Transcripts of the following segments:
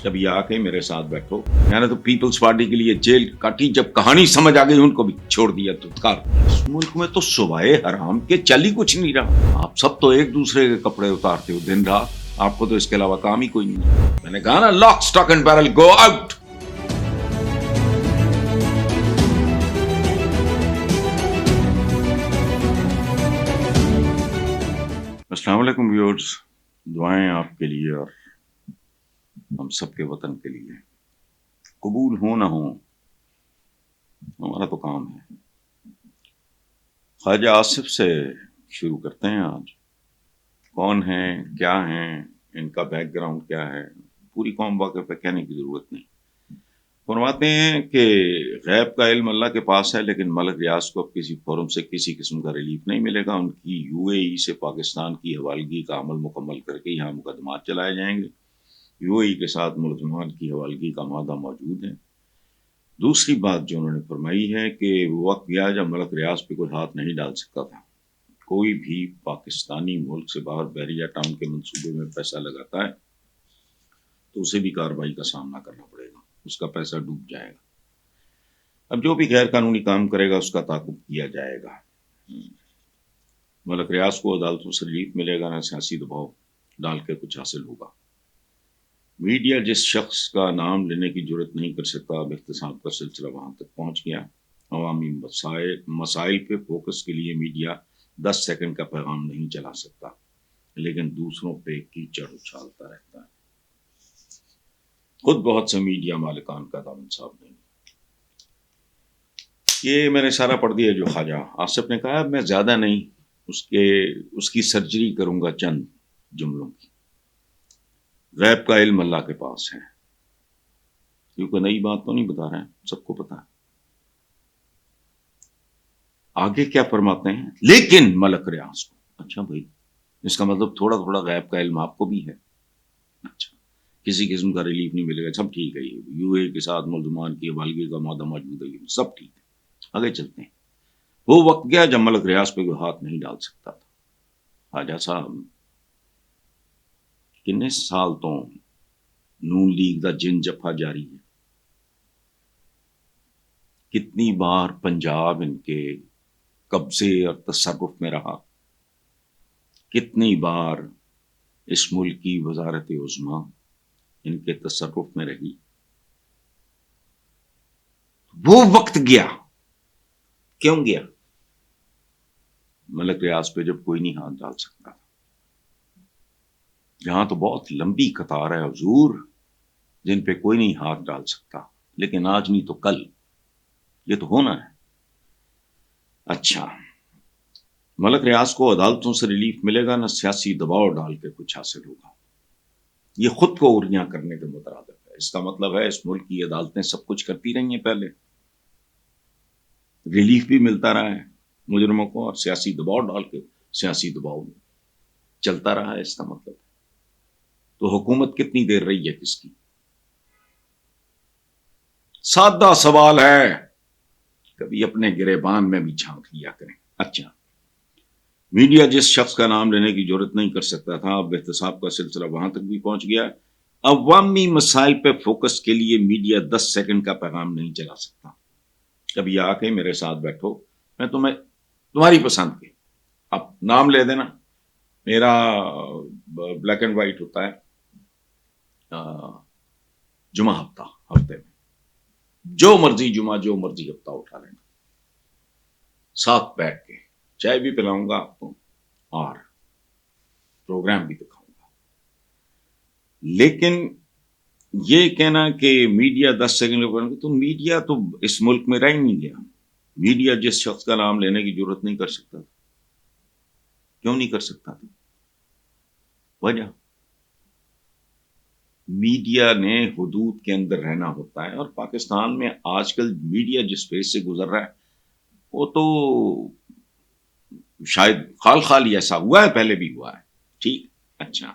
کبھی آ کے میرے ساتھ بیٹھو. میں نے تو پیپلز پارٹی کے لیے جیل کاٹی، جب کہانی سمجھ آ گئی ان کو بھی چھوڑ دیا. اس ملک میں تو سوائے حرام کے چل ہی کچھ نہیں رہا. آپ سب تو ایک دوسرے کے کپڑے اتارتے ہو دن رات، آپ کو تو اس کے علاوہ کام ہی کوئی نہیں. میں نے کہا نا، lock stock and barrel, go out. السلام علیکم ویورز، دعائیں آپ کے لیے اور ہم سب کے وطن کے لیے. قبول ہو نہ ہو، ہمارا تو کام ہے. خواجہ آصف سے شروع کرتے ہیں آج. کون ہیں، کیا ہیں، ان کا بیک گراؤنڈ کیا ہے، پوری قوم واقعہ پہ کہنے کی ضرورت نہیں. فرماتے ہیں کہ غیب کا علم اللہ کے پاس ہے، لیکن ملک ریاض کو اب کسی فورم سے کسی قسم کا ریلیف نہیں ملے گا. ان کی یو اے ای سے پاکستان کی حوالگی کا عمل مکمل کر کے یہاں مقدمات چلائے جائیں گے. یو اے ای کے ساتھ ملزمان کی حوالگی کا مادہ موجود ہے. دوسری بات جو انہوں نے فرمائی ہے کہ وہ وقت گیا جب ملک ریاض پہ کوئی ہاتھ نہیں ڈال سکتا تھا. کوئی بھی پاکستانی ملک سے باہر بحریہ ٹاؤن کے منصوبے میں پیسہ لگاتا ہے تو اسے بھی کارروائی کا سامنا کرنا پڑے گا، اس کا پیسہ ڈوب جائے گا. اب جو بھی غیر قانونی کام کرے گا اس کا تعاقب کیا جائے گا. ملک ریاض کو عدالتوں سے ریلیف ملے گا، نہ سیاسی دباؤ ڈال کے کچھ حاصل ہوگا. میڈیا جس شخص کا نام لینے کی جرت نہیں کر سکتا، اب احتساب کا سلسلہ وہاں تک پہنچ گیا. عوامی مسائل پہ فوکس کے لیے میڈیا 10 سیکنڈ کا پیغام نہیں چلا سکتا، لیکن دوسروں پہ کیچڑ اچھالتا رہتا ہے. خود بہت سے میڈیا مالکان کا دامن صاف نہیں. یہ میں نے سارا پڑھ دیا جو خواجہ آصف نے کہا. میں زیادہ نہیں اس کی سرجری کروں گا چند جملوں کی. غیب کا علم اللہ کے پاس ہے، کیونکہ نئی بات تو نہیں بتا رہے ہیں، سب کو پتا ہے. آگے کیا فرماتے ہیں؟ لیکن ملک ریاض کو. اچھا بھائی، اس کا مطلب تھوڑا تھوڑا غیب کا علم آپ کو بھی ہے. اچھا، کسی قسم کا ریلیف نہیں ملے گا، سب ٹھیک ہے. یو اے کے ساتھ ملزمان کی حوالگی کا مادہ موجود ہے، سب ٹھیک ہے. آگے چلتے ہیں. وہ وقت گیا جب ملک ریاض پہ کوئی ہاتھ نہیں ڈال سکتا تھا. خواجہ صاحب، کتنے سال تو نون لیگ دا جن جفا جاری ہے. کتنی بار پنجاب ان کے قبضے اور تصرف میں رہا، کتنی بار اس ملک کی وزارت عظمیٰ ان کے تصرف میں رہی. وہ وقت گیا. کیوں گیا؟ ملک ریاض پہ جب کوئی نہیں ہاتھ ڈال سکتا. یہاں تو بہت لمبی قطار ہے حضور جن پہ کوئی نہیں ہاتھ ڈال سکتا، لیکن آج نہیں تو کل یہ تو ہونا ہے. اچھا، ملک ریاض کو عدالتوں سے ریلیف ملے گا، نہ سیاسی دباؤ ڈال کے کچھ حاصل ہوگا. یہ خود کو اریاں کرنے کے مترادف ہے. اس کا مطلب ہے اس ملک کی عدالتیں سب کچھ کرتی رہی ہیں، پہلے ریلیف بھی ملتا رہا ہے مجرموں کو، اور سیاسی دباؤ ڈال کے سیاسی دباؤ میں چلتا رہا ہے. اس کا مطلب تو حکومت کتنی دیر رہی ہے کس کی؟ سادہ سوال ہے، کبھی اپنے گریبان میں بھی جھانک لیا کریں. اچھا، میڈیا جس شخص کا نام لینے کی جرت نہیں کر سکتا تھا، اب احتساب کا سلسلہ وہاں تک بھی پہنچ گیا. عوامی مسائل پہ فوکس کے لیے میڈیا 10 سیکنڈ کا پیغام نہیں چلا سکتا. کبھی آ کے میرے ساتھ بیٹھو، میں تمہاری پسند کے اب نام لے دینا. میرا بلیک اینڈ وائٹ ہوتا ہے، جمعہ ہفتے میں جو مرضی جمعہ جو مرضی ہفتہ اٹھا لینا. ساتھ بیٹھ کے چائے بھی پلاؤں گا آپ کو اور پروگرام بھی دکھاؤں گا. لیکن یہ کہنا کہ میڈیا 10 سیکنڈ، تو میڈیا تو اس ملک میں رہ نہیں گیا. میڈیا جس شخص کا نام لینے کی ضرورت نہیں کر سکتا تھا. کیوں نہیں کر سکتا تھا؟ وجہ، میڈیا نے حدود کے اندر رہنا ہوتا ہے. اور پاکستان میں آج کل میڈیا جس فیز سے گزر رہا ہے وہ تو شاید خال ہی ایسا ہوا ہے، پہلے بھی ہوا ہے. ٹھیک، اچھا،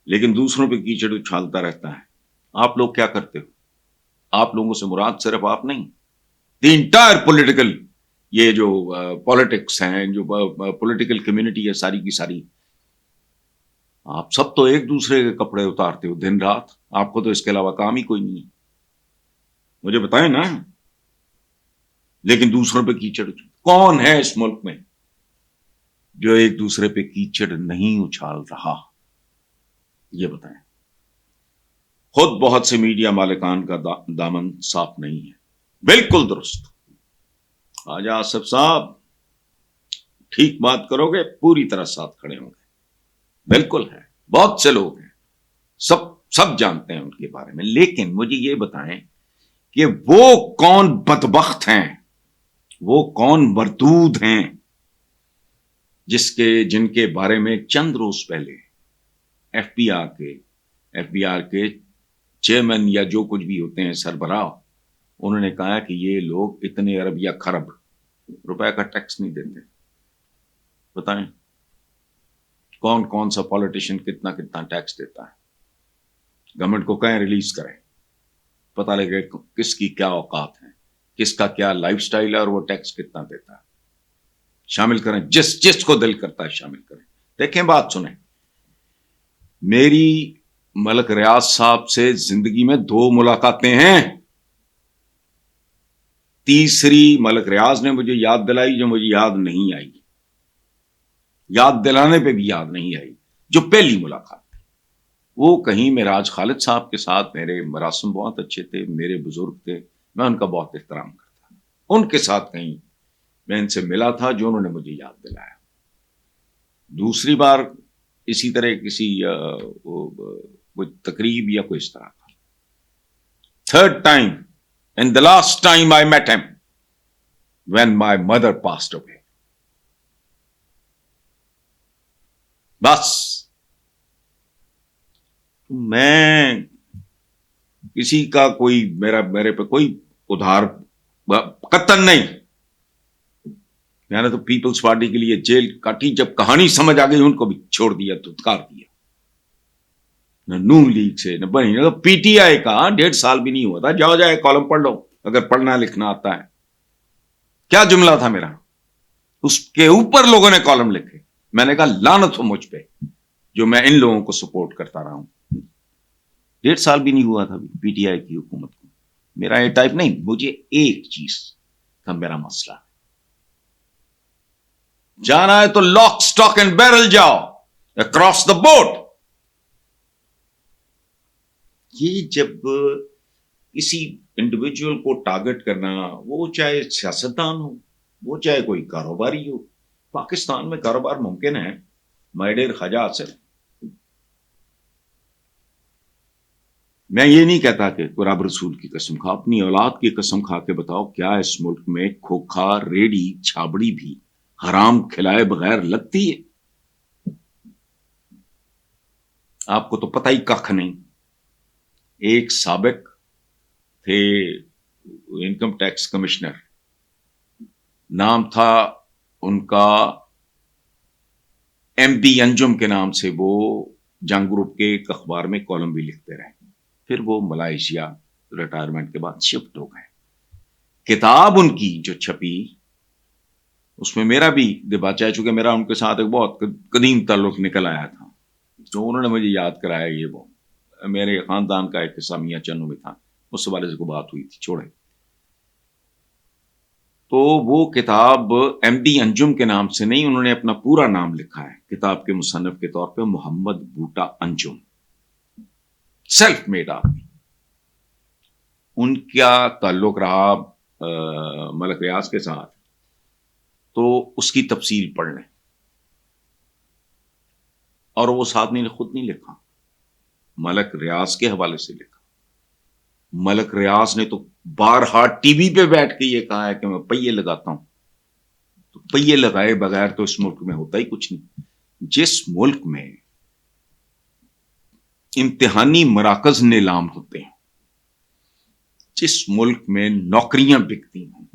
لیکن دوسروں پہ کیچڑ اچھالتا رہتا ہے. آپ لوگ کیا کرتے ہو؟ آپ لوگوں سے مراد صرف آپ نہیں، دی انٹائر پولیٹیکل، یہ جو پالیٹکس ہیں، جو پولیٹیکل کمیونٹی ہے، ساری کی ساری آپ سب تو ایک دوسرے کے کپڑے اتارتے ہو دن رات, آپ کو تو اس کے علاوہ کام ہی کوئی نہیں ہے, مجھے بتائیں نا. لیکن دوسروں پہ کیچڑ, کون ہے اس ملک میں جو ایک دوسرے پہ کیچڑ نہیں اچھال رہا؟ یہ بتائیں. خود بہت سے میڈیا مالکان کا دامن صاف نہیں ہے. بالکل درست. خواجہ آصف صاحب ٹھیک بات کرو گے, پوری طرح ساتھ کھڑے ہوں گے. بالکل ہے, بہت سے لوگ ہیں, سب جانتے ہیں ان کے بارے میں. لیکن مجھے یہ بتائیں کہ وہ کون بدبخت ہیں, وہ کون مردود ہیں جن کے بارے میں چند روز پہلے ایف بی آر کے چیئرمین یا جو کچھ بھی ہوتے ہیں سربراہ, انہوں نے کہا کہ یہ لوگ اتنے ارب یا خرب روپے کا ٹیکس نہیں دیتے. بتائیں کون کون سا پالیٹیشین کتنا ٹیکس دیتا ہے؟ گورنمنٹ کو کہیں ریلیز کریں, پتہ لگے کس کی کیا اوقات ہیں, کس کا کیا لائف سٹائل ہے اور وہ ٹیکس کتنا دیتا ہے. شامل کریں, جس کو دل کرتا ہے شامل کریں. دیکھیں بات سنیں, میری ملک ریاض صاحب سے زندگی میں 2 ملاقاتیں ہیں. تیسری ملک ریاض نے مجھے یاد دلائی جو مجھے یاد نہیں آئی, یاد دلانے پہ بھی یاد نہیں آئی. جو پہلی ملاقات تھی وہ کہیں معراج خالد صاحب کے ساتھ, میرے مراسم بہت اچھے تھے, میرے بزرگ تھے, میں ان کا بہت احترام کرتا, ان کے ساتھ کہیں میں ان سے ملا تھا جو انہوں نے مجھے یاد دلایا. دوسری بار اسی طرح کسی کوئی تقریب یا کوئی اس طرح کا. Third time and the last time I met him when my mother passed away. بس میں کسی کا کوئی میرے پہ کوئی ادھار قطن نہیں. میں نے تو پیپلز پارٹی کے لیے جیل کاٹی, جب کہانی سمجھ آ گئی ان کو بھی چھوڑ دیا, دھتکار دیا. نہ نون لیگ سے نہ بنی, نہ پی ٹی آئی کا 1.5 سال بھی نہیں ہوا تھا. جاؤ جائے کالم پڑھ لو اگر پڑھنا لکھنا آتا ہے. کیا جملہ تھا میرا, اس کے اوپر لوگوں نے کالم لکھے. میں نے کہا لعنت ہو مجھ پہ جو میں ان لوگوں کو سپورٹ کرتا رہا ہوں. 1.5 سال بھی نہیں ہوا تھا پی ٹی آئی کی حکومت کو. میرا یہ ٹائپ نہیں, مجھے ایک چیز کا میرا مسئلہ, جانا ہے تو لاک سٹاک اینڈ بیرل جاؤ, اکراس دا بورڈ. یہ جب کسی انڈیویجول کو ٹارگٹ کرنا, وہ چاہے سیاستدان ہو, وہ چاہے کوئی کاروباری ہو. پاکستان میں کاروبار ممکن ہے, مائی ڈیئر خواجہ آصف. میں یہ نہیں کہتا کہ قرآن رسول کی قسم کھا, اپنی اولاد کی قسم کھا کے بتاؤ, کیا اس ملک میں کھوکھا ریڑی چھابڑی بھی حرام کھلائے بغیر لگتی ہے؟ آپ کو تو پتہ ہی کخ نہیں. ایک سابق تھے انکم ٹیکس کمشنر, نام تھا ان کا ایم بی انجم کے نام سے, وہ جنگ گروپ کے ایک اخبار میں کالم بھی لکھتے رہے. پھر وہ ملائیشیا ریٹائرمنٹ کے بعد شفٹ ہو گئے. کتاب ان کی جو چھپی اس میں میرا بھی دباچہ ہے, چونکہ میرا ان کے ساتھ ایک بہت قدیم تعلق نکل آیا تھا, جو انہوں نے مجھے یاد کرایا. یہ وہ میرے خاندان کا ایک حصہ میاں چنو میں تھا, اس والے سے کو بات ہوئی تھی, چھوڑے. تو وہ کتاب ایم ڈی انجم کے نام سے نہیں, انہوں نے اپنا پورا نام لکھا ہے کتاب کے مصنف کے طور پہ, محمد بوٹا انجم, سیلف میڈ آدمی. ان کا تعلق رہا ملک ریاض کے ساتھ, تو اس کی تفصیل پڑھ لیں. اور وہ ساتھ نے خود نہیں لکھا, ملک ریاض کے حوالے سے لکھا. ملک ریاض نے تو بارہا ٹی وی پہ بیٹھ کے یہ کہا ہے کہ میں پہیے لگاتا ہوں. تو پہیے لگائے بغیر تو اس ملک میں ہوتا ہی کچھ نہیں. جس ملک میں امتحانی مراکز نیلام ہوتے ہیں, جس ملک میں نوکریاں بکتی ہیں,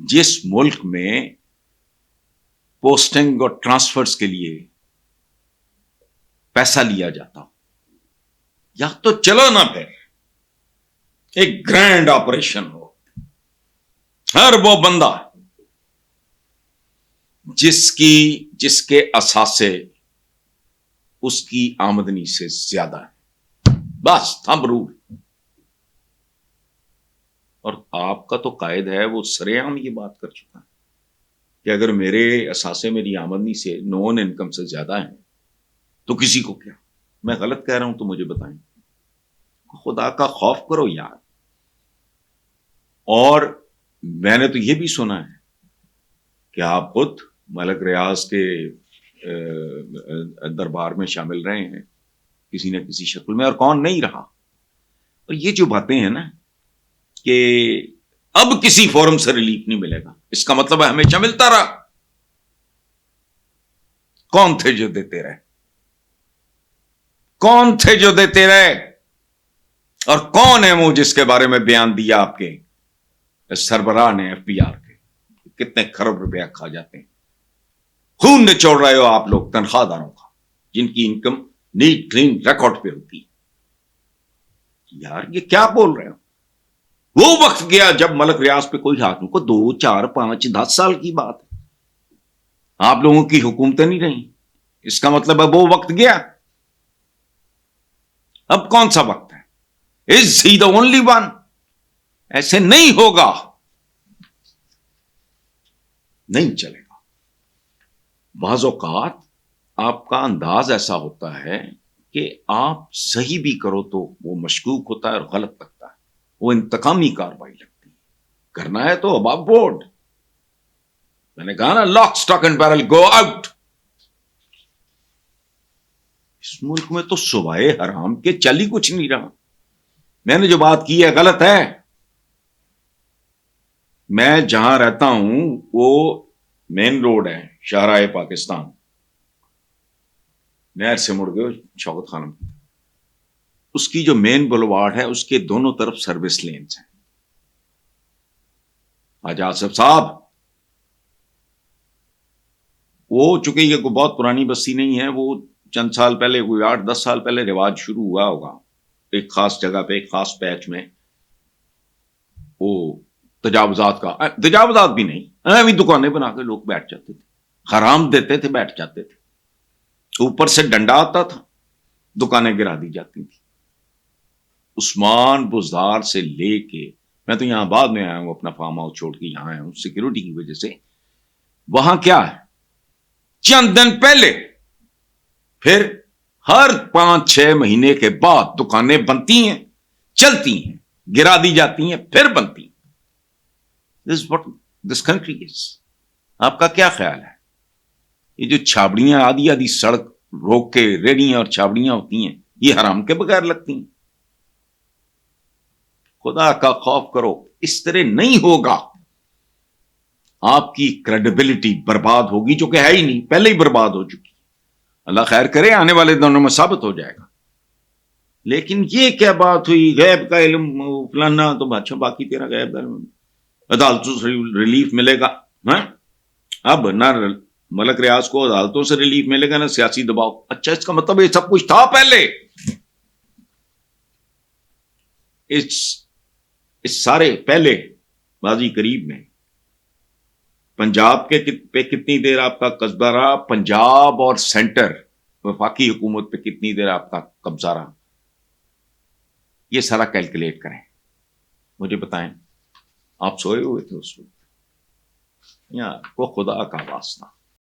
جس ملک میں پوسٹنگ اور ٹرانسفرز کے لیے پیسہ لیا جاتا ہو, یا تو چلو نا پھر ایک گرینڈ آپریشن ہو. ہر وہ بندہ جس کے اثاثے اس کی آمدنی سے زیادہ ہے. بس تھمب رول. اور آپ کا تو قائد ہے وہ سرے عام یہ بات کر چکا ہے کہ اگر میرے اثاثے میری آمدنی سے نون انکم سے زیادہ ہیں تو کسی کو کیا. میں غلط کہہ رہا ہوں تو مجھے بتائیں. خدا کا خوف کرو یار. اور میں نے تو یہ بھی سنا ہے کہ آپ خود ملک ریاض کے دربار میں شامل رہے ہیں کسی نہ کسی شکل میں, اور کون نہیں رہا. اور یہ جو باتیں ہیں نا کہ اب کسی فورم سے ریلیف نہیں ملے گا, اس کا مطلب ہے ہمیشہ ملتا رہا. کون تھے جو دیتے رہے؟ کون تھے جو دیتے رہے؟ اور کون ہے وہ جس کے بارے میں بیان دیا آپ کے سربراہ نے ایف بی آر کے کتنے کروڑ روپیہ کھا جاتے ہیں؟ خون نچوڑ رہے ہو آپ لوگ تنخواہ داروں کا جن کی انکم نیٹ کلین ریکارڈ پہ ہوتی. یار یہ کیا بول رہے ہو؟ وہ وقت گیا جب ملک ریاض پہ کوئی حاکم کو 2 4 5 10 سال کی بات ہے. آپ لوگوں کی حکومتیں نہیں رہیں. اس کا مطلب ہے وہ وقت گیا. اب کون سا وقت ہے؟ از ہی دا اونلی ون؟ ایسے نہیں ہوگا, نہیں چلے گا. بعض اوقات آپ کا انداز ایسا ہوتا ہے کہ آپ صحیح بھی کرو تو وہ مشکوک ہوتا ہے اور غلط لگتا ہے, وہ انتقامی کاروائی لگتی ہے. کرنا ہے تو اباؤٹ بورڈ. میں نے کہا نا lock stock and barrel go out. اس ملک میں تو سوائے حرام کے چل ہی کچھ نہیں رہا. میں نے جو بات کی ہے غلط ہے. میں جہاں رہتا ہوں وہ مین روڈ ہے شاہراہ پاکستان, نہر سے مڑ گئے شوکت خانم کی. اس کی جو مین بلوارڈ ہے اس کے دونوں طرف سروس لینز ہیں. حاج آصف صاحب, وہ چونکہ یہ کوئی بہت پرانی بستی نہیں ہے, وہ چند سال پہلے کوئی 8 10 سال پہلے رواج شروع ہوا ہوگا ایک خاص جگہ پہ ایک خاص پیچ میں. وہ تجاوزات کا, تجاوزات بھی نہیں, ابھی دکانیں بنا کے لوگ بیٹھ جاتے تھے, حرام دیتے تھے, بیٹھ جاتے تھے. اوپر سے ڈنڈا آتا تھا, دکانیں گرا دی جاتی تھی. عثمان بزدار سے لے کے, میں تو یہاں بعد میں آیا ہوں, اپنا فارم ہاؤس چھوڑ کے یہاں آیا ہوں سیکورٹی کی وجہ سے. وہاں کیا ہے, چند دن پہلے پھر ہر 5 6 مہینے کے بعد دکانیں بنتی ہیں, چلتی ہیں, گرا دی جاتی ہیں, پھر بنتی ہیں. This is what this country is. آپ کا کیا خیال ہے؟ یہ جو چھابڑیاں آدھی آدھی سڑک روک کے ریڑیاں اور چھابڑیاں ہوتی ہیں, یہ حرام کے بغیر لگتی ہیں؟ خدا کا خوف کرو, اس طرح نہیں ہوگا. آپ کی کریڈیبلٹی برباد ہوگی, جو کہ ہے ہی نہیں, پہلے ہی برباد ہو چکی. اللہ خیر کرے, آنے والے دنوں میں ثابت ہو جائے گا. لیکن یہ کیا بات ہوئی, غیب کا علم فلانا, تو اچھا باقی تیرا غیب کا علم, عدالتوں سے ریلیف ملے گا. اب نہ ملک ریاض کو عدالتوں سے ریلیف ملے گا نہ سیاسی دباؤ. اچھا, اس کا مطلب یہ سب کچھ تھا پہلے. اس سارے پہلے ماضی قریب میں پنجاب کے پہ کتنی دیر آپ کا قبضہ رہا, پنجاب اور سینٹر وفاقی حکومت پہ کتنی دیر آپ کا قبضہ رہا, یہ سارا کیلکولیٹ کریں, مجھے بتائیں. آپ سوئے ہوئے تھے اس وقت؟ یار کو خدا کا واسطہ,